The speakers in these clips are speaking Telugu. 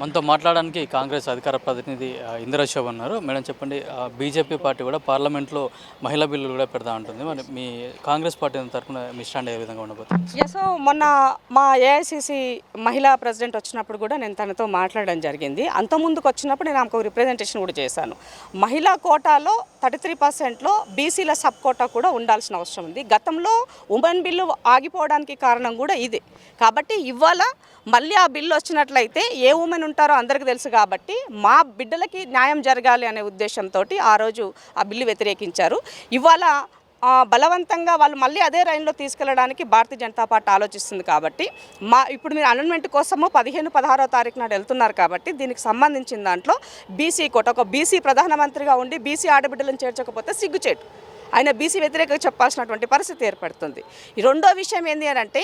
మనతో మాట్లాడడానికి కాంగ్రెస్ అధికార ప్రతినిధి ఇందిరా శోభన్ ఉన్నారు. మేడం చెప్పండి, బీజేపీ పార్టీ కూడా పార్లమెంట్లో మహిళా బిల్లులు కూడా పెడతా ఉంటుంది. మరి మీ కాంగ్రెస్ పార్టీ తరఫున మీ స్టాండ్ ఏ విధంగా ఉండబోతుంది? సో మొన్న మా ఏఐసిసి మహిళా ప్రెసిడెంట్ వచ్చినప్పుడు కూడా నేను తనతో మాట్లాడడం జరిగింది. అంతకుముందుకు వచ్చినప్పుడు నేను ఆమెకు రిప్రజెంటేషన్ కూడా చేశాను. మహిళా కోటాలో 33%లో బీసీల సబ్ కోటా కూడా ఉండాల్సిన అవసరం ఉంది. గతంలో ఉమెన్ బిల్లు ఆగిపోవడానికి కారణం కూడా ఇదే. కాబట్టి ఇవాళ మళ్ళీ ఆ బిల్లు వచ్చినట్లయితే ఏ ఉమెన్ ఉంటారో అందరికీ తెలుసు. కాబట్టి మా బిడ్డలకి న్యాయం జరగాలి అనే ఉద్దేశంతో ఆ రోజు ఆ బిల్లు వ్యతిరేకించారు. ఇవాళ బలవంతంగా వాళ్ళు మళ్ళీ అదే లైన్లో తీసుకెళ్లడానికి భారతీయ జనతా పార్టీ ఆలోచిస్తుంది. కాబట్టి ఇప్పుడు మీరు అమెండ్మెంట్ కోసము 15-16వ తారీఖు నాడు వెళ్తున్నారు. కాబట్టి దీనికి సంబంధించిన దాంట్లో బీసీ కోట, ఒక బీసీ ప్రధానమంత్రిగా ఉండి బీసీ ఆడబిడ్డలను చేర్చకపోతే సిగ్గుచేటు, ఆయన బీసీ వ్యతిరేకంగా చెప్పాల్సినటువంటి పరిస్థితి ఏర్పడుతుంది. ఈ రెండో విషయం ఏంటి అని అంటే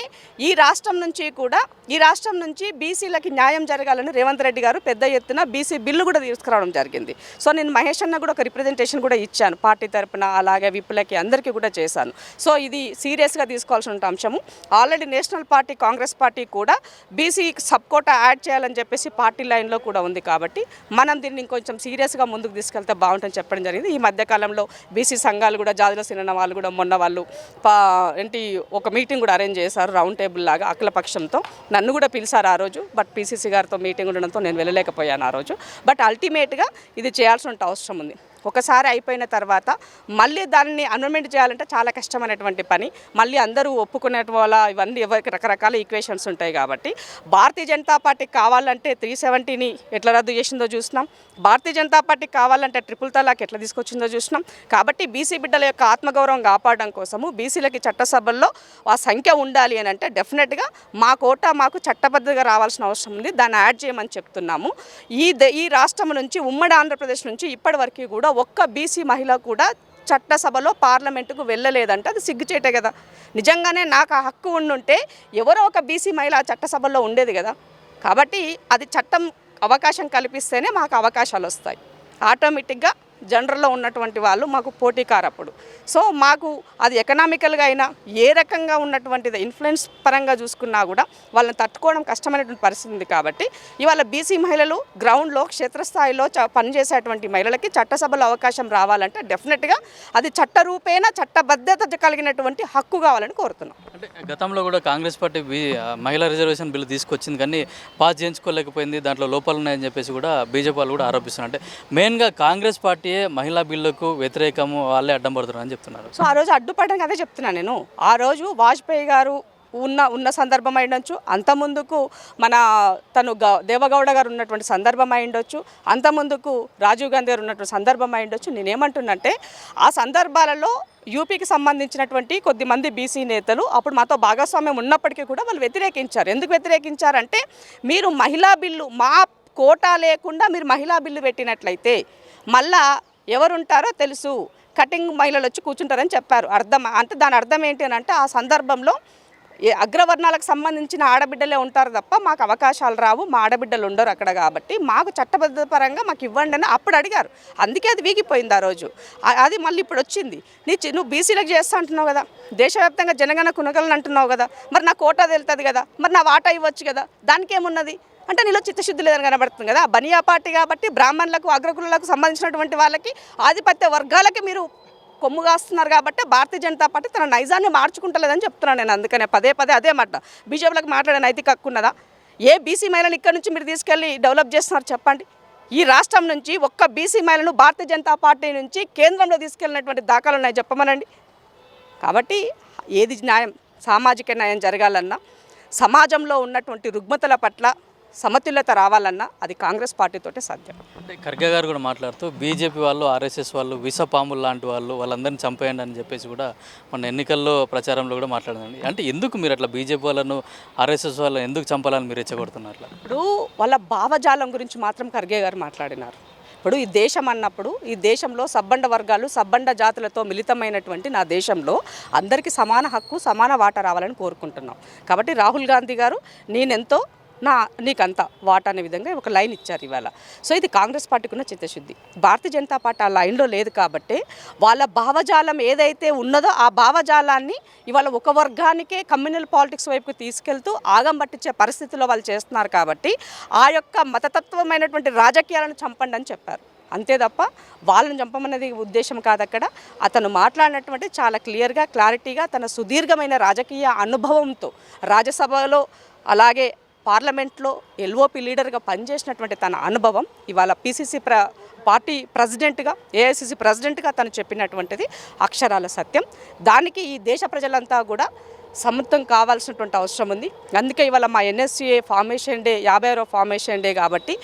ఈ రాష్ట్రం నుంచి బీసీలకి న్యాయం జరగాలని రేవంత్ రెడ్డి గారు పెద్ద ఎత్తున బీసీ బిల్లు కూడా తీసుకురావడం జరిగింది. సో నేను మహేష్ అన్న కూడా ఒక రిప్రజెంటేషన్ కూడా ఇచ్చాను పార్టీ తరపున, అలాగే విప్పులకి అందరికీ కూడా చేశాను. సో ఇది సీరియస్గా తీసుకోవాల్సిన అంశము. Already national party Congress party కూడా బీసీ సబ్ కోటా యాడ్ చేయాలని చెప్పేసి పార్టీ లైన్లో కూడా ఉంది. కాబట్టి మనం దీన్ని ఇంకొంచెం సీరియస్గా ముందుకు తీసుకెళ్తే బాగుంటుందని చెప్పడం జరిగింది. ఈ మధ్యకాలంలో బీసీ సంఘాలు కూడా జాతుల సినిన వాళ్ళు కూడా మొన్న వాళ్ళు ఒక మీటింగ్ కూడా అరేంజ్ చేశారు, రౌండ్ టేబుల్ లాగా అఖిలపక్షంతో. నన్ను కూడా పిలిచారు ఆ రోజు. బట్ పీసీసీ గారితో మీటింగ్ ఉండడంతో నేను వెళ్ళలేకపోయాను ఆ రోజు. బట్ అల్టిమేట్గా ఇది చేయాల్సిన అవసరం ఉంది. ఒకసారి అయిపోయిన తర్వాత మళ్ళీ దాన్ని అమెండ్మెంట్ చేయాలంటే చాలా కష్టమైనటువంటి పని. మళ్ళీ అందరూ ఒప్పుకునే వల్ల ఇవన్నీ ఎవరికి రకరకాల ఈక్వేషన్స్ ఉంటాయి. కాబట్టి భారతీయ జనతా పార్టీ కావాలంటే 370ని ఎట్లా రద్దు చేసిందో చూసినాం. భారతీయ జనతా పార్టీ కావాలంటే ట్రిపుల్ తలాక్ ఎట్లా తీసుకొచ్చిందో చూసినాం. కాబట్టి బీసీ బిడ్డల యొక్క ఆత్మగౌరవం కాపాడడం కోసము బీసీలకి చట్టసభల్లో ఆ సంఖ్య ఉండాలి అని అంటే డెఫినెట్గా మా కోటా మాకు చట్టబద్ధంగా రావాల్సిన అవసరం ఉంది. దాన్ని యాడ్ చేయమని చెప్తున్నాము. ఈ రాష్ట్రం నుంచి, ఉమ్మడి ఆంధ్రప్రదేశ్ నుంచి ఇప్పటి వరకు కూడా ఒక్క బీసీ మహిళ కూడా చట్టసభలో పార్లమెంటుకు వెళ్ళలేదంటే అది సిగ్గుచేటే కదా. నిజంగానే నాకు ఆ హక్కు ఉండుంటే ఎవరో ఒక బీసీ మహిళ చట్టసభలో ఉండేది కదా. కాబట్టి అది చట్టం అవకాశం కల్పిస్తేనే మాకు అవకాశాలు వస్తాయి. ఆటోమేటిక్గా జనరల్లో ఉన్నటువంటి వాళ్ళు మాకు పోటీకారప్పుడు. సో మాకు అది ఎకనామికల్గా అయినా ఏ రకంగా ఉన్నటువంటిది ఇన్ఫ్లుయెన్స్ పరంగా చూసుకున్నా కూడా వాళ్ళని తట్టుకోవడం కష్టమైనటువంటి పరిస్థితి ఉంది. కాబట్టి ఇవాళ బీసీ మహిళలు గ్రౌండ్లో క్షేత్రస్థాయిలో పనిచేసేటువంటి మహిళలకి చట్టసభలో అవకాశం రావాలంటే డెఫినెట్గా అది చట్టరూపేణ చట్టబద్ధత కలిగినటువంటి హక్కు కావాలని కోరుతున్నాం. అంటే గతంలో కూడా కాంగ్రెస్ పార్టీ మహిళా రిజర్వేషన్ బిల్లు తీసుకొచ్చింది, కానీ పాస్ చేయించుకోలేకపోయింది, దాంట్లో లోపాలు ఉన్నాయని చెప్పేసి కూడా బీజేపీ వాళ్ళు కూడా ఆరోపిస్తున్నారు. అంటే మెయిన్గా కాంగ్రెస్ పార్టీ మహిళా బిల్లుకు వ్యతిరేకము, వాళ్ళే అడ్డం పడుతున్నారు అని చెప్తున్నారు. సో ఆ రోజు అడ్డుపడడానికి అదే చెప్తున్నాను నేను. ఆ రోజు వాజ్పేయి గారు ఉన్న సందర్భం అయిండొచ్చు, అంతకుముందుకు తను దేవగౌడ గారు ఉన్నటువంటి సందర్భం అయిండొచ్చు, అంతకుముందుకు రాజీవ్ గాంధీ గారు ఉన్నటువంటి సందర్భం అయిండొచ్చు. నేనేమంటున్నంటే ఆ సందర్భాలలో యూపీకి సంబంధించినటువంటి కొద్దిమంది బీసీ నేతలు అప్పుడు మాతో భాగస్వామ్యం ఉన్నప్పటికీ కూడా వాళ్ళు వ్యతిరేకించారు. ఎందుకు వ్యతిరేకించారంటే మీరు మహిళా బిల్లు మా కోటా లేకుండా మీరు మహిళా బిల్లు పెట్టినట్లయితే మళ్ళా ఎవరుంటారో తెలుసు, కటింగ్ మహిళలు వచ్చి కూర్చుంటారని చెప్పారు. దాని అర్థం ఏంటి అని అంటే ఆ సందర్భంలో అగ్రవర్ణాలకు సంబంధించిన ఆడబిడ్డలే ఉంటారు తప్ప మాకు అవకాశాలు రావు, మా ఆడబిడ్డలు ఉండరు అక్కడ. కాబట్టి మాకు చట్టబద్ధ పరంగా మాకు ఇవ్వండి అని అప్పుడు అడిగారు. అందుకే అది వీగిపోయింది ఆ రోజు. అది మళ్ళీ ఇప్పుడు వచ్చింది. నువ్వు బీసీలకు చేస్తా అంటున్నావు కదా, దేశవ్యాప్తంగా జనగణ కునగలను అంటున్నావు కదా, మరి నా కోటా తెలుస్తుంది కదా, మరి నా వాటా ఇవ్వచ్చు కదా, దానికి ఏమున్నది అంటే నీలో చిత్తశుద్ధి లేదని కనబడుతుంది కదా. బనియా పార్టీ కాబట్టి బ్రాహ్మణులకు, అగ్రకులకు సంబంధించినటువంటి వాళ్ళకి, ఆధిపత్య వర్గాలకి మీరు కొమ్ము కాస్తున్నారు. కాబట్టి భారతీయ జనతా పార్టీ తన నైజాన్ని మార్చుకుంటలేదని చెప్తున్నాను నేను. అందుకనే పదే అదే మాట. బీజేపీలకు మాట్లాడే నైతిక హక్కు ఉన్నదా? ఏ బీసీ మహిళను ఇక్కడ నుంచి మీరు తీసుకెళ్ళి డెవలప్ చేస్తున్నారు చెప్పండి. ఈ రాష్ట్రం నుంచి ఒక్క బీసీ మహిళను భారతీయ జనతా పార్టీ నుంచి కేంద్రంలో తీసుకెళ్ళినటువంటి దాఖలు ఉన్నాయి చెప్పమనండి. కాబట్టి ఏది న్యాయం, సామాజిక న్యాయం జరగాలన్నా, సమాజంలో ఉన్నటువంటి రుగ్మతల పట్ల సమతుల్యత రావాలన్నా అది కాంగ్రెస్ పార్టీతోటే సాధ్యం. అంటే ఖర్గే గారు కూడా మాట్లాడుతూ బీజేపీ వాళ్ళు, ఆర్ఎస్ఎస్ వాళ్ళు విషపాములు లాంటి వాళ్ళందరినీ చంపేయండి అని చెప్పేసి కూడా మన ఎన్నికల్లో ప్రచారంలో కూడా మాట్లాడండి. అంటే ఎందుకు మీరు అట్లా బీజేపీ వాళ్ళను, ఆర్ఎస్ఎస్ వాళ్ళని ఎందుకు చంపాలని మీరు రెచ్చగొడుతున్నారు? ఇప్పుడు వాళ్ళ భావజాలం గురించి మాత్రం ఖర్గే గారు మాట్లాడినారు. ఇప్పుడు ఈ దేశం అన్నప్పుడు ఈ దేశంలో సబ్బండ వర్గాలు, సబ్బండ జాతులతో మిళితమైనటువంటి నా దేశంలో అందరికీ సమాన హక్కు, సమాన వాటా రావాలని కోరుకుంటున్నాం. కాబట్టి రాహుల్ గాంధీ గారు నేనెంతో నీకంత వాటా అనే విధంగా ఒక లైన్ ఇచ్చారు ఇవాళ. సో ఇది కాంగ్రెస్ పార్టీకి ఉన్న చిత్తశుద్ధి. భారతీయ జనతా పార్టీ ఆ లైన్లో లేదు కాబట్టి వాళ్ళ భావజాలం ఏదైతే ఉన్నదో ఆ భావజాలాన్ని ఇవాళ ఒక వర్గానికే కమ్యూనల్ పాలిటిక్స్ వైపుకి తీసుకెళ్తూ ఆగం పట్టించే పరిస్థితిలో వాళ్ళు చేస్తున్నారు కాబట్టి ఆ యొక్క మతతత్వమైనటువంటి రాజకీయాలను చంపండి అని చెప్పారు. అంతే తప్ప వాళ్ళని చంపమన్నది ఉద్దేశం కాదు. అక్కడ అతను మాట్లాడినటువంటి చాలా క్లియర్గా క్లారిటీగా తన సుదీర్ఘమైన రాజకీయ అనుభవంతో రాజ్యసభలో అలాగే పార్లమెంట్లో ఎల్ఓపి లీడర్గా పనిచేసినటువంటి తన అనుభవం ఇవాళ పిసిసి పార్టీ ప్రెసిడెంట్గా ఏఐసిసి ప్రెసిడెంట్గా తను చెప్పినటువంటిది అక్షరాల సత్యం. దానికి ఈ దేశ ప్రజలంతా కూడా సమ్మతం కావాల్సినటువంటి అవసరం ఉంది. అందుకే ఇవాళ మా ఎన్ఎస్సిఏ ఫార్మేషన్ డే 50వ ఫార్మేషన్ డే కాబట్టి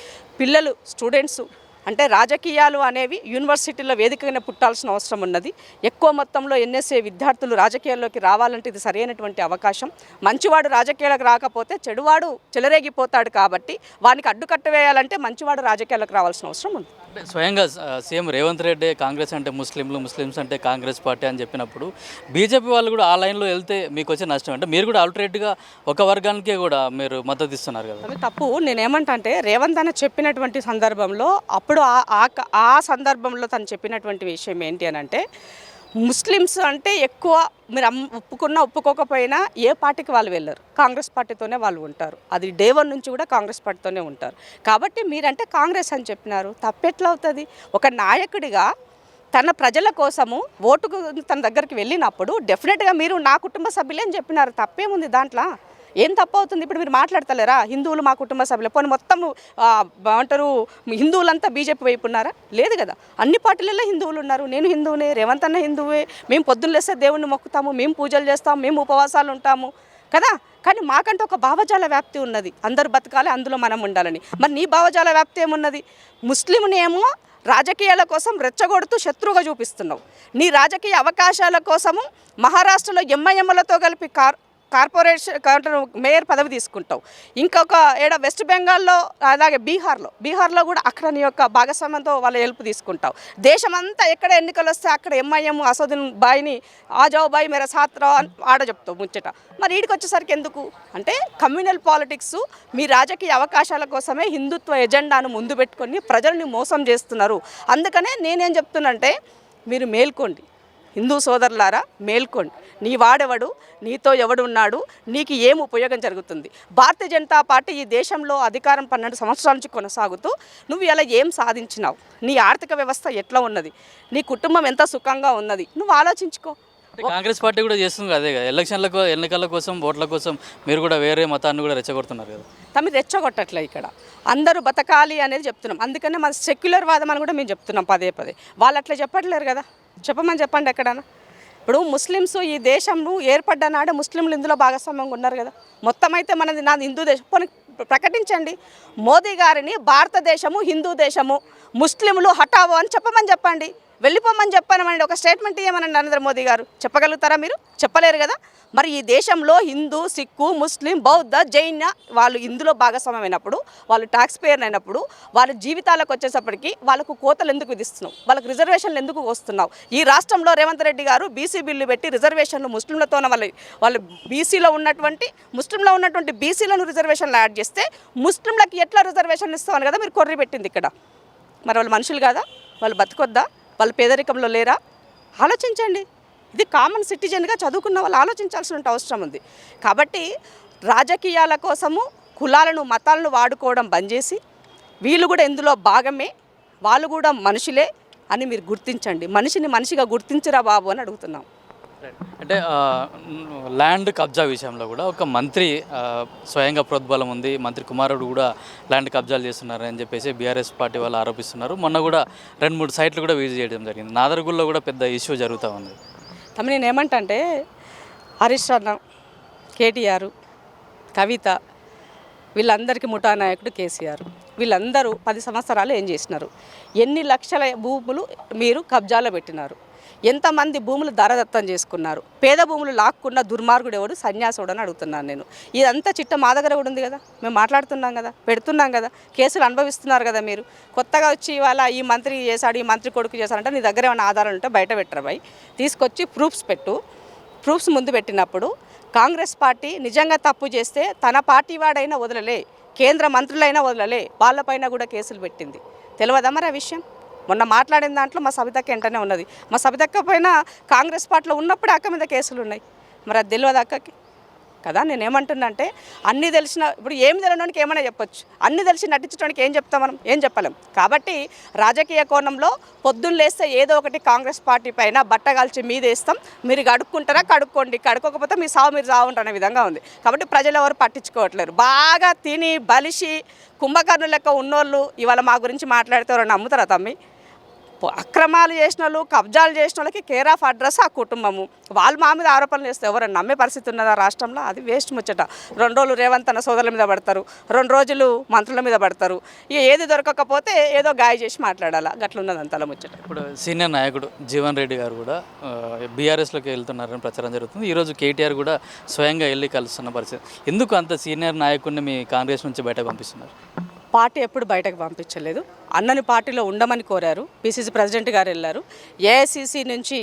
పిల్లలు స్టూడెంట్స్ అంటే రాజకీయాలు అనేవి యూనివర్సిటీలో వేదికగానే పుట్టాల్సిన అవసరం ఉన్నది. ఎక్కువ మొత్తంలో ఎన్ఎస్ఏ విద్యార్థులు రాజకీయాల్లోకి రావాలంటే ఇది సరైనటువంటి అవకాశం. మంచివాడు రాజకీయాలకు రాకపోతే చెడువాడు చెలరేగిపోతాడు కాబట్టి వానికి అడ్డుకట్ట వేయాలంటే మంచివాడు రాజకీయాలకు రావాల్సిన అవసరం ఉంది. అంటే స్వయంగా సీఎం రేవంత్ రెడ్డి కాంగ్రెస్ అంటే ముస్లిమ్స్ అంటే కాంగ్రెస్ పార్టీ అని చెప్పినప్పుడు బీజేపీ వాళ్ళు కూడా ఆ లైన్లో వెళ్తే మీకు వచ్చే నష్టం అంటే మీరు కూడా ఆల్టరేట్గా ఒక వర్గానికే కూడా మీరు మద్దతు ఇస్తున్నారు కదా. అది తప్పు. నేనేమంటా అంటే రేవంత్ అన్న చెప్పినటువంటి సందర్భంలో అప్పుడు ఆ సందర్భంలో తను చెప్పినటువంటి విషయం ఏంటి అని అంటే ముస్లిమ్స్ అంటే ఎక్కువ మీరు ఒప్పుకున్నా ఒప్పుకోకపోయినా ఏ పార్టీకి వాళ్ళు వెళ్ళరు, కాంగ్రెస్ పార్టీతోనే వాళ్ళు ఉంటారు. అది డే 1 నుంచి కూడా కాంగ్రెస్ పార్టీతోనే ఉంటారు. కాబట్టి మీరంటే కాంగ్రెస్ అని చెప్పినారు, తప్పెట్లా అవుతుంది? ఒక నాయకుడిగా తన ప్రజల కోసము ఓటుకు తన దగ్గరికి వెళ్ళినప్పుడు డెఫినెట్గా మీరు నా కుటుంబ సభ్యులే అని చెప్పినారు, తప్పేముంది దాంట్లో? ఏం తప్పు అవుతుంది? ఇప్పుడు మీరు మాట్లాడతలేరా హిందువులు మా కుటుంబ సభ్యులు, పోనీ మొత్తం అంటారు హిందువులంతా బీజేపీ వైపు ఉన్నారా? లేదు కదా, అన్ని పార్టీలలో హిందువులు ఉన్నారు. నేను హిందువునే, రేవంత్ అన్న హిందువే, మేము పొద్దున్న లేస్తే దేవుణ్ణి మొక్కుతాము, మేము పూజలు చేస్తాము, మేము ఉపవాసాలు ఉంటాము కదా. కానీ మాకంటే ఒక భావజాల వ్యాప్తి ఉన్నది, అందరూ బతకాలి అందులో మనం ఉండాలని. మరి నీ భావజాల వ్యాప్తి ఏమున్నది? ముస్లింనేమో రాజకీయాల కోసం రెచ్చగొడుతూ శత్రువుగా చూపిస్తున్నావు. నీ రాజకీయ అవకాశాల కోసము మహారాష్ట్రలో ఎంఐఎంలతో కలిపి కార్పొరేషన్ మేయర్ పదవి తీసుకుంటావు. ఇంకొక వెస్ట్ బెంగాల్లో అలాగే బీహార్లో కూడా అక్కడ నీ యొక్క భాగస్వామ్యంతో వాళ్ళ హెల్ప్ తీసుకుంటావు. దేశమంతా ఎక్కడ ఎన్నికలు వస్తే అక్కడ ఎంఐఎం అసదుద్దీన్ బాయ్ని ఆజావ్ బాయ్ మేరా సాత్రా అని ఆడ చెప్తావు ముచ్చట. మరి వీడికి వచ్చేసరికి ఎందుకు అంటే కమ్యూనల్ పాలిటిక్స్ మీ రాజకీయ అవకాశాల కోసమే హిందుత్వ ఎజెండాను ముందు పెట్టుకొని ప్రజల్ని మోసం చేస్తున్నారు. అందుకనే నేనేం చెప్తున్నంటే మీరు మేల్కోండి, హిందూ సోదరులారా మేల్కోండి. నీ వాడెవడు, నీతో ఎవడు ఉన్నాడు, నీకు ఏం ఉపయోగం జరుగుతుంది? భారతీయ జనతా పార్టీ ఈ దేశంలో అధికారం 12 సంవత్సరాల నుంచి కొనసాగుతూ నువ్వు ఇలా ఏం సాధించినావు? నీ ఆర్థిక వ్యవస్థ ఎట్లా ఉన్నది? నీ కుటుంబం ఎంత సుఖంగా ఉన్నది? నువ్వు ఆలోచించుకో. కాంగ్రెస్ పార్టీ కూడా చేస్తుంది అదే కదా, ఎన్నికల కోసం ఓట్ల కోసం మీరు కూడా వేరే మతాన్ని కూడా రెచ్చగొడుతున్నారు కదా. తమ రెచ్చగొట్టట్లే, ఇక్కడ అందరూ బతకాలి అనేది చెప్తున్నాం. అందుకనే మన సెక్యులర్ వాదం అని కూడా మేము చెప్తున్నాం పదే. వాళ్ళు అట్లా చెప్పట్లేరు కదా, చెప్పమని చెప్పండి ఎక్కడన్నా. ఇప్పుడు ముస్లిమ్స్ ఈ దేశంను ఏర్పడ్డ నాడే ముస్లింలు ఇందులో భాగస్వామ్యంగా ఉన్నారు కదా. మొత్తం అయితే నాది హిందూ దేశం ప్రకటించండి. మోదీ గారిని భారతదేశము హిందూ దేశము, ముస్లింలు హఠావో అని చెప్పండి, వెళ్ళిపోమని చెప్పానమండి. ఒక స్టేట్మెంట్ ఇవ్వమనండి నరేంద్ర మోదీ గారు. చెప్పగలుగుతారా మీరు? చెప్పలేరు కదా. మరి ఈ దేశంలో హిందూ, సిక్కు, ముస్లిం, బౌద్ధ, జైన వాళ్ళు ఇందులో భాగస్వామ్యమైనప్పుడు, వాళ్ళు ట్యాక్స్ పేయర్ అయినప్పుడు, వాళ్ళ జీవితాలకు వచ్చేసప్పటికి వాళ్ళకు కోతలు ఎందుకు విధిస్తున్నావు? వాళ్ళకు రిజర్వేషన్లు ఎందుకు వస్తున్నావు? ఈ రాష్ట్రంలో రేవంత్ రెడ్డి గారు బీసీ బిల్లు పెట్టి రిజర్వేషన్లు ముస్లింలతోన వాళ్ళు బీసీలో ఉన్నటువంటి బీసీలను రిజర్వేషన్లు యాడ్ చేస్తే ముస్లింలకు ఎట్లా రిజర్వేషన్లు ఇస్తామని కదా మీరు కొర్రి పెట్టింది ఇక్కడ. మరి వాళ్ళు మనుషులు కాదా? వాళ్ళు బతకొద్దా? వాళ్ళు పేదరికంలో లేరా? ఆలోచించండి. ఇది కామన్ సిటిజన్గా చదువుకున్న వాళ్ళు ఆలోచించాల్సిన అవసరం ఉంది. కాబట్టి రాజకీయాల కోసము కులాలను మతాలను వాడుకోవడం బంద్ చేసి వీళ్ళు కూడా ఇందులో భాగమే, వాళ్ళు కూడా మనుషులే అని మీరు గుర్తించండి. మనిషిని మనిషిగా గుర్తించరా బాబు అని అడుగుతున్నాం. అంటే ల్యాండ్ కబ్జా విషయంలో కూడా ఒక మంత్రి స్వయంగా ప్రోద్బలం ఉంది, మంత్రి కుమారుడు కూడా ల్యాండ్ కబ్జాలు చేస్తున్నారని చెప్పేసి బీఆర్ఎస్ పార్టీ వాళ్ళు ఆరోపిస్తున్నారు. మొన్న కూడా 2-3 సైట్లు కూడా విజిట్ చేయడం జరిగింది. నాదర్గుల్లో కూడా పెద్ద ఇష్యూ జరుగుతూ ఉంది. నేను ఏమంటే హరీష్ రావు, కేటీఆర్, కవిత వీళ్ళందరికీ ముఠా నాయకుడు కేసీఆర్, వీళ్ళందరూ 10 సంవత్సరాలు ఏం చేసినారు? ఎన్ని లక్షల భూములు మీరు కబ్జాలో పెట్టినారు? ఎంతమంది భూములు ధరదత్తం చేసుకున్నారు? పేద భూములు లాక్కున్న దుర్మార్గుడు ఎవడు? సన్యాసుడు అని అడుగుతున్నాను నేను. ఇదంతా చిట్ట మా దగ్గర కూడా ఉంది కదా, మేము మాట్లాడుతున్నాం కదా, పెడుతున్నాం కదా, కేసులు అనుభవిస్తున్నారు కదా. మీరు కొత్తగా వచ్చి ఇవాళ ఈ మంత్రి చేశాడు, ఈ మంత్రి కొడుకు చేశాడంటే నీ దగ్గర ఏమైనా ఆధారాలు ఉంటే బయట పెట్టరు భయ్, తీసుకొచ్చి ప్రూఫ్స్ ముందు పెట్టినప్పుడు కాంగ్రెస్ పార్టీ నిజంగా తప్పు చేస్తే తన పార్టీ వాడైనా వదలలే, కేంద్ర మంత్రులైనా వదలలే, వాళ్ళపైన కూడా కేసులు పెట్టింది. తెలియదా మరి ఆ విషయం? మొన్న మాట్లాడిన దాంట్లో మా సబితక్క వెంటనే ఉన్నది. మా సబితక్క పైన కాంగ్రెస్ పార్టీలో ఉన్నప్పుడే అక్క మీద కేసులు ఉన్నాయి. మరి అది తెలియదు అక్కకి కదా. నేనేమంటున్నా అంటే అన్నీ తెలిసిన, ఇప్పుడు ఏమి తెలియడానికి ఏమైనా చెప్పొచ్చు, అన్నీ తెలిసి నటించడానికి ఏం చెప్తాం మనం? ఏం చెప్పలేం. కాబట్టి రాజకీయ కోణంలో పొద్దున్న లేస్తే ఏదో ఒకటి కాంగ్రెస్ పార్టీ పైన బట్టగాల్చి మీద వేస్తాం, మీరు కడుక్కుంటారా కడుక్కోండి, కడుక్కోకపోతే మీ సావు మీరు సావుంటారు అనే విధంగా ఉంది. కాబట్టి ప్రజలు ఎవరు పట్టించుకోవట్లేరు. బాగా తిని బలిసి కుంభకర్ణుల లెక్క ఉన్నోళ్ళు ఇవాళ మా గురించి మాట్లాడితే ఎవరు నమ్ముతారా తమ్మి? అక్రమాలు చేసిన వాళ్ళు, కబ్జాలు చేసిన వాళ్ళకి కేర్ ఆఫ్ అడ్రస్ ఆ కుటుంబము. వాళ్ళు మా మీద ఆరోపణలు చేస్తే ఎవరైనా నమ్మే పరిస్థితి ఉన్నదా రాష్ట్రంలో? అది వేస్ట్ ముచ్చట. 2 రోజులు రేవంత్ అన్న సోదరుల మీద పడతారు, 2 రోజులు మంత్రుల మీద పడతారు. ఇక ఏది దొరకకపోతే ఏదో గాయ చేసి మాట్లాడాలా, గట్లున్నది అంతలా ముచ్చట. ఇప్పుడు సీనియర్ నాయకుడు జీవన్ రెడ్డి గారు కూడా బీఆర్ఎస్లోకి వెళ్తున్నారని ప్రచారం జరుగుతుంది. ఈరోజు కేటీఆర్ కూడా స్వయంగా వెళ్ళి కలుస్తున్న పరిస్థితి. ఎందుకు అంత సీనియర్ నాయకుడిని మీ కాంగ్రెస్ నుంచి బయటకు పంపిస్తున్నారు? పార్టీ ఎప్పుడు బయటకు పంపించలేదు. అన్నని పార్టీలో ఉండమని కోరారు. పిసిసి ప్రెసిడెంట్ గారు వెళ్ళారు. ఏఐసిసి నుంచి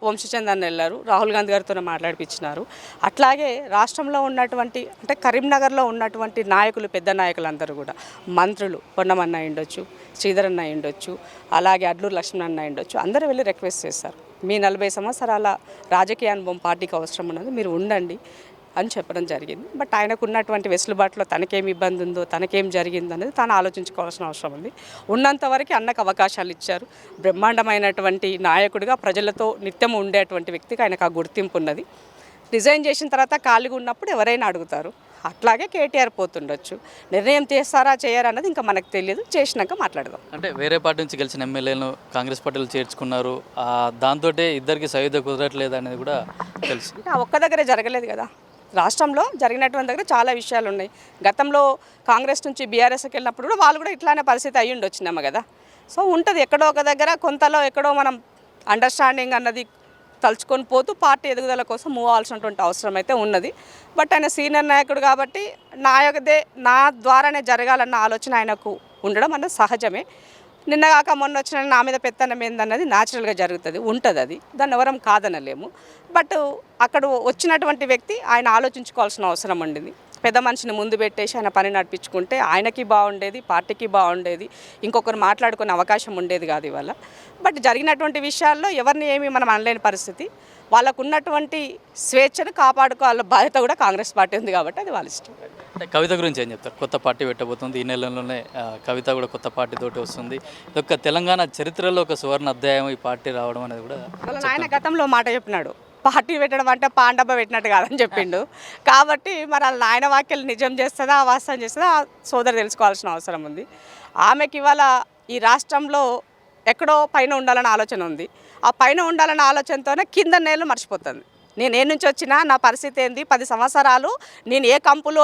వంశీచంద్ అన్న వెళ్ళారు. రాహుల్ గాంధీ గారితో మాట్లాడిపించినారు. అట్లాగే రాష్ట్రంలో ఉన్నటువంటి, అంటే కరీంనగర్లో ఉన్నటువంటి నాయకులు, పెద్ద నాయకులందరూ కూడా, మంత్రులు పొన్నమన్న అయ్యుండొచ్చు, శ్రీధర్ అన్న అయ్యుండొచ్చు, అలాగే అడ్లూరు లక్ష్మణ్ అన్న అయ్యుండొచ్చు, అందరూ వెళ్ళి రిక్వెస్ట్ చేశారు. మీ 40 సంవత్సరాల రాజకీయ అనుభవం పార్టీకి అవసరం ఉన్నది, మీరు ఉండండి అని చెప్పడం జరిగింది. బట్ ఆయనకు ఉన్నటువంటి వెసులుబాటులో తనకేం ఇబ్బంది ఉందో, తనకేం జరిగిందో అనేది తాను ఆలోచించుకోవాల్సిన అవసరం ఉంది. ఉన్నంతవరకు అన్నకు అవకాశాలు ఇచ్చారు. బ్రహ్మాండమైనటువంటి నాయకుడిగా ప్రజలతో నిత్యం ఉండేటువంటి వ్యక్తికి ఆయనకు ఆ గుర్తింపు ఉన్నది. రిజైన్ చేసిన తర్వాత ఖాళీగా ఉన్నప్పుడు ఎవరైనా అడుగుతారు. అట్లాగే కేటీఆర్ పోతుండొచ్చు. నిర్ణయం చేస్తారా చేయరా అన్నది ఇంకా మనకు తెలియదు, చేసినాక మాట్లాడదాం. అంటే వేరే పార్టీ నుంచి గెలిచిన ఎమ్మెల్యేలను కాంగ్రెస్ పార్టీలో చేర్చుకున్నారు, దాంతో ఇద్దరికి సయోధ్య కుదరట్లేదు అనేది కూడా తెలుసు. అంటే ఆ ఒక్క దగ్గరే జరగలేదు కదా, రాష్ట్రంలో జరిగినటువంటి దగ్గర చాలా విషయాలు ఉన్నాయి. గతంలో కాంగ్రెస్ నుంచి బీఆర్ఎస్కి వెళ్ళినప్పుడు కూడా వాళ్ళు కూడా ఇట్లానే పరిస్థితి అయ్యి ఉండొచ్చిందేమో కదా. సో ఉంటుంది ఎక్కడో ఒక దగ్గర, కొంతలో ఎక్కడో మనం అండర్స్టాండింగ్ అన్నది తలుచుకొని పోతూ పార్టీ ఎదుగుదల కోసం మూవ్ అవ్వాల్సినటువంటి అవసరం అయితే ఉన్నది. బట్ ఆయన సీనియర్ నాయకుడు కాబట్టి నా ద్వారానే జరగాలన్న ఆలోచన ఆయనకు ఉండడం అన్నది సహజమే. నిన్నగాక మొన్న వచ్చిన నా మీద పెత్తనం ఏందన్నది న్యాచురల్గా జరుగుతుంది, ఉంటుంది. అది దాన్ని ఎవరం కాదనలేము. బట్ అక్కడ వచ్చినటువంటి వ్యక్తి ఆయన ఆలోచించుకోవాల్సిన అవసరం ఉండింది. పెద్ద మనిషిని ముందు పెట్టేసి ఆయన పని నడిపించుకుంటే ఆయనకి బాగుండేది, పార్టీకి బాగుండేది, ఇంకొకరు మాట్లాడుకునే అవకాశం ఉండేది కాదు ఇవాళ. బట్ జరిగినటువంటి విషయాల్లో ఎవరిని ఏమీ మనం అనలేని పరిస్థితి. వాళ్ళకు ఉన్నటువంటి స్వేచ్ఛను కాపాడుకోవాల బాధ్యత కూడా కాంగ్రెస్ పార్టీ ఉంది కాబట్టి అది వాళ్ళ ఇష్టం. అంటే కవిత గురించి ఏం చెప్తారు? కొత్త పార్టీ పెట్టబోతుంది, ఈ నెలలోనే కవిత కూడా కొత్త పార్టీతోటి వస్తుంది. ఇదొక తెలంగాణ చరిత్రలో ఒక సువర్ణ అధ్యాయం ఈ పార్టీ రావడం అనేది కూడా. వాళ్ళ ఆయన గతంలో మాట చెప్పినాడు, పార్టీ పెట్టడం అంటే పాండబ్బ పెట్టినట్టు కాదని చెప్పిండు. కాబట్టి మరి వాళ్ళ నాయన వాక్యాలు నిజం చేస్తుందా, వాస్తవం చేస్తుందా సోదరు తెలుసుకోవాల్సిన అవసరం ఉంది. ఆమెకి ఇవాళ ఈ రాష్ట్రంలో ఎక్కడో పైన ఉండాలన్న ఆలోచన ఉంది. ఆ పైన ఉండాలన్న ఆలోచనతోనే కింద నేలు మర్చిపోతుంది. నేను ఏ నుంచి వచ్చినా, నా పరిస్థితి ఏంది, 10 సంవత్సరాలు నేను ఏ కంపులో,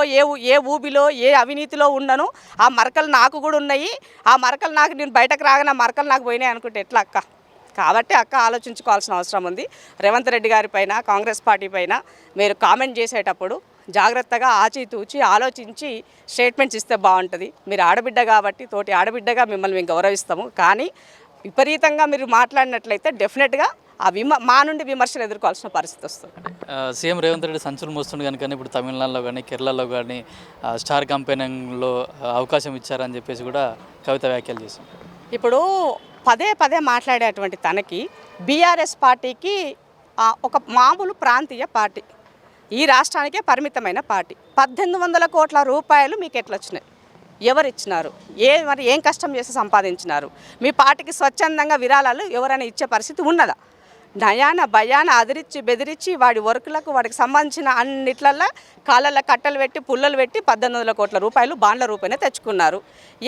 ఏ ఊబిలో, ఏ అవినీతిలో ఉన్నాను, ఆ మరకలు నాకు కూడా ఉన్నాయి. ఆ మరకలు నాకు, నేను బయటకు రాగానే ఆ మరకలు నాకు పోయినాయి అనుకుంటే ఎట్లా అక్క? కాబట్టి అక్క ఆలోచించుకోవాల్సిన అవసరం ఉంది. రేవంత్ రెడ్డి గారి పైన, కాంగ్రెస్ పార్టీ పైన మీరు కామెంట్ చేసేటప్పుడు జాగ్రత్తగా ఆచితూచి ఆలోచించి స్టేట్మెంట్స్ ఇస్తే బాగుంటుంది. మీరు ఆడబిడ్డ కాబట్టి, తోటి ఆడబిడ్డగా మిమ్మల్ని మేము గౌరవిస్తాము. కానీ విపరీతంగా మీరు మాట్లాడినట్లయితే డెఫినెట్గా మా నుండి విమర్శలు ఎదుర్కోవాల్సిన పరిస్థితి వస్తుంది. సీఎం రేవంత్ రెడ్డి సంచులు మోస్తుండే కనుక ఇప్పుడు తమిళనాడులో కానీ కేరళలో కానీ స్టార్ కంపెనీలో అవకాశం ఇచ్చారని చెప్పేసి కూడా కవిత వ్యాఖ్యలు చేశారు. ఇప్పుడు పదే మాట్లాడేటువంటి తనకి బీఆర్ఎస్ పార్టీకి ఒక మామూలు ప్రాంతీయ పార్టీ, ఈ రాష్ట్రానికే పరిమితమైన పార్టీ. 1800 కోట్ల రూపాయలు మీకు ఎట్లా వచ్చినాయి? ఎవరు ఇచ్చినారు? మరి ఏం కష్టం చేసి సంపాదించినారు? మీ పార్టీకి స్వచ్ఛందంగా విరాళాలు ఎవరైనా ఇచ్చే పరిస్థితి ఉన్నదా? నయాన భయాన అదిరిచ్చి బెదిరించి వాడి వర్కులకు, వాడికి సంబంధించిన అన్నిట్లల్లో కాళ్ళల్లో కట్టలు పెట్టి, పుల్లలు పెట్టి 1800 కోట్ల రూపాయలు బాండ్ల రూపాయనే తెచ్చుకున్నారు.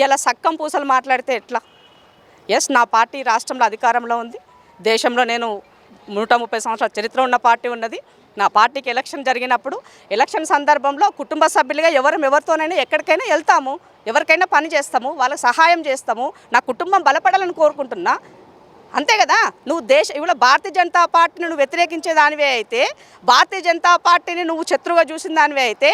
ఇలా సక్కం పూసలు మాట్లాడితే ఎట్లా? ఎస్, నా పార్టీ రాష్ట్రంలో అధికారంలో ఉంది. దేశంలో నేను 130 సంవత్సరాల చరిత్ర ఉన్న పార్టీ ఉన్నది. నా పార్టీకి ఎలక్షన్ జరిగినప్పుడు, ఎలక్షన్ సందర్భంలో కుటుంబ సభ్యులుగా ఎవరితోనైనా ఎక్కడికైనా వెళ్తాము, ఎవరికైనా పని చేస్తాము, వాళ్ళకి సహాయం చేస్తాము. నా కుటుంబం బలపడాలని కోరుకుంటున్నా, అంతే కదా. నువ్వు ఇవాళ భారతీయ జనతా పార్టీని నువ్వు వ్యతిరేకించే దానివే అయితే, భారతీయ జనతా పార్టీని నువ్వు శత్రువుగా చూసిన దానివే అయితే,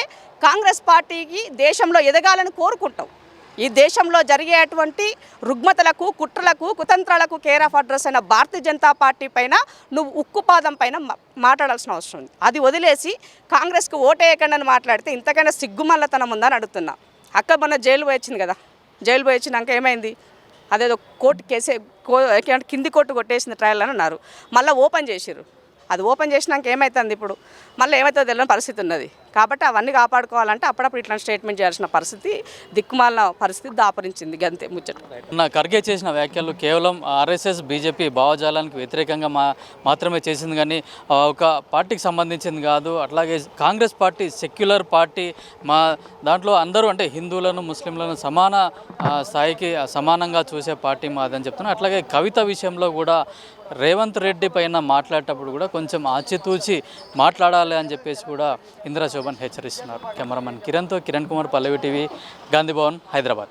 కాంగ్రెస్ పార్టీకి దేశంలో ఎదగాలని కోరుకుంటావు. ఈ దేశంలో జరిగేటువంటి రుగ్మతలకు, కుట్రలకు, కుతంత్రాలకు కేర్ ఆఫ్ అడ్రస్ అయిన భారతీయ జనతా పార్టీ పైన నువ్వు ఉక్కుపాదం పైన మాట్లాడాల్సిన అవసరం ఉంది. అది వదిలేసి కాంగ్రెస్కి ఓటేయకండి అని మాట్లాడితే ఇంతకైనా సిగ్గుమల్లతనం ఉందని అడుగుతున్నా. అక్క మన జైలు పోయి వచ్చింది కదా, జైలు పోయి వచ్చినాక ఏమైంది, అదేదో కోర్టు కేసే కింది కోర్టు కొట్టేసింది ట్రయల్ అని అన్నారు. మళ్ళీ ఓపెన్ చేసిర్రు. అది ఓపెన్ చేసినాక ఏమవుతుంది, ఇప్పుడు మళ్ళీ ఏమవుతుందో తెలియని పరిస్థితి ఉన్నది. కాబట్టి అవన్నీ కాపాడుకోవాలంటే అప్పుడప్పుడు ఇట్లాంటి స్టేట్మెంట్ చేయాల్సిన పరిస్థితి, దిక్కుమాలిన పరిస్థితి దాపరించింది. గంతే ముచ్చట. నా ఖర్గే చేసిన వ్యాఖ్యలు కేవలం ఆర్ఎస్ఎస్ బీజేపీ భావజాలానికి వ్యతిరేకంగా మాత్రమే చేసింది, కానీ ఒక పార్టీకి సంబంధించింది కాదు. అట్లాగే కాంగ్రెస్ పార్టీ సెక్యులర్ పార్టీ, మా దాంట్లో అందరూ అంటే హిందువులను ముస్లింలను సమాన స్థాయికి సమానంగా చూసే పార్టీ మాదని చెప్తున్నారు. అట్లాగే కవిత విషయంలో కూడా రేవంత్ రెడ్డి పైన మాట్లాడేటప్పుడు కూడా కొంచెం ఆచితూచి మాట్లాడాలి అని చెప్పేసి కూడా ఇందిరా శోభన్ హెచ్చరిస్తున్నారు. కెమెరామెన్ కిరణ్తో కిరణ్ కుమార్, పల్లవి టీవీ, గాంధీ భవన్, హైదరాబాద్.